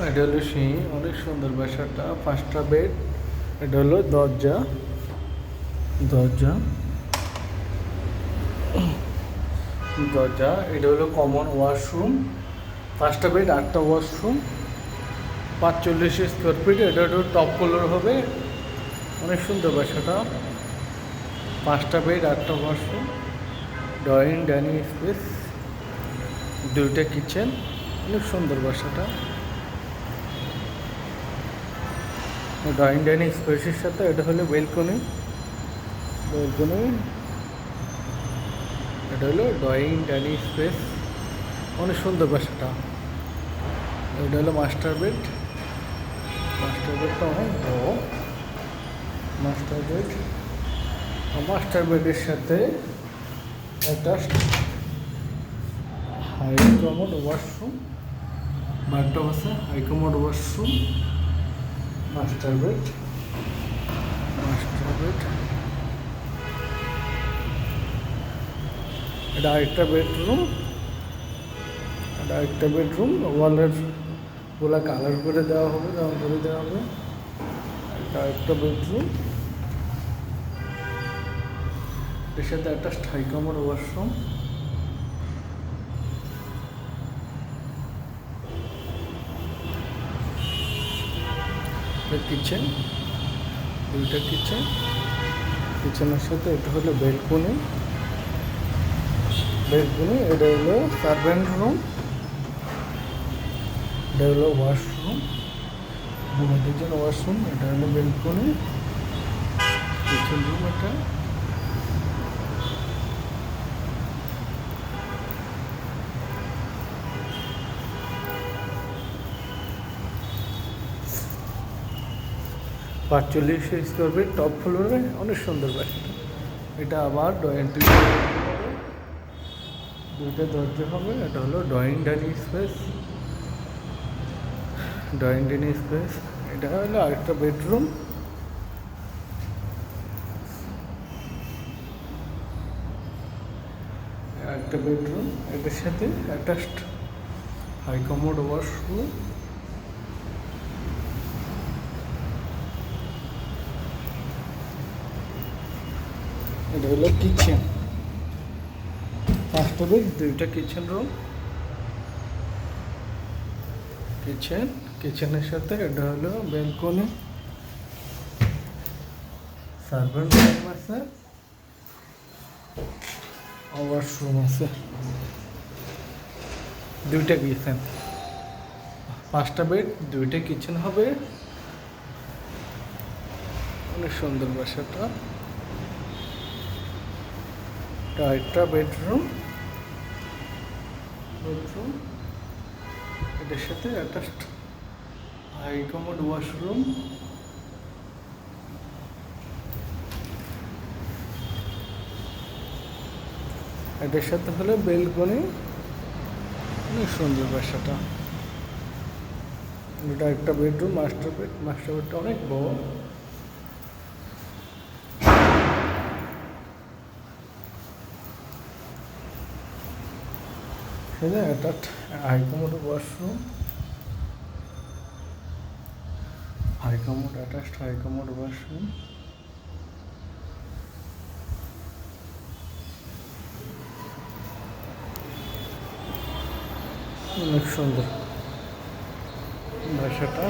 এটা হলো সিঁড়ি, অনেক সুন্দর বাসাটা। 5টা বেড। এটা হলো দরজা। দরজা দরজা এটা হলো কমন ওয়াশরুম। 5টা বেড, 8টা ওয়াশরুম, 45 স্কোয়ার ফিট। এটা হলো টপ ফ্লোর হবে। অনেক সুন্দর বাসাটা। 5টা বেড, 8টা ওয়াশরুম, ড্রয়িং ডাইনিং স্পেস, 2টা কিচেন। অনেক সুন্দর বাসাটা। ড্রয়িং ডাইনিং স্পেসের সাথে এটা হলো বেলকনি। বেলকনি এটা হলো ড্রয়িং ডাইনিং স্পেস। অনেক সুন্দর বাসাটা। এটা হলো মাস্টার বেড। মাস্টার বেডটা অনেক বড়। মাস্টার বেড, মাস্টার বেডের সাথে একটা হাই কমোড ওয়াশরুম, বাথটব আছে, high commode washroom, master bed. Master bed এটা আরেকটা বেডরুম। এটা আরেকটা বেডরুম। ওয়ালের গুলা কালার করে দেওয়া হবে, রং করে দেওয়া হবে। এটা আরেকটা বেডরুম। এর সাথে একটা হাই কমোড ওয়াশরুম। কিচেন, 2টা কিচেন। কিচেনের সাথে এটা হলো বেলকনি। বেলকনি এটা হলো সার্ভেন্ট রুম। এটা হলো ওয়াশরুম, ঘুমানোর জন্য ওয়াশরুম। এটা হলো বেলকনি, কিচেন রুম। এটা 45 স্কোয়ার ফিট, টপ ফ্লোরে। অনেক সুন্দর বাসাটা। এটা আবার ড্রয়িং 2টা দরজা হবে। এটা হলো drawing dining space. Drawing dining space এটা হলো আরেকটা বেডরুম। একটা বেডরুম, এটার সাথে অ্যাটাচড হাই কমোড ওয়াশরুম। এটা হলো কিচেন। 5টা বেড, 2টা কিচেন রুম। কিচেন, কিচেনের সাথে এটা হলো বেলকনি, সার্ভেন্ট রুম আছে, ওয়াশরুম আছে, 2টা কিচেন। 5টা বেড, 2টা কিচেন হবে। অনেক সুন্দর বাসাটা। একটা বেডরুম। বেডরুম এটার সাথে একটা হাই কমোড ওয়াশরুম। এটার সাথে হলো বেলকনি। অনেক সুন্দর বাসাটা। এটা একটা বেডরুম, মাস্টার বেড। মাস্টার বেডটা অনেক বড়। সেটা একটা high commode washroom, high commode, attached high commode washroom. অনেক সুন্দর বাসাটা।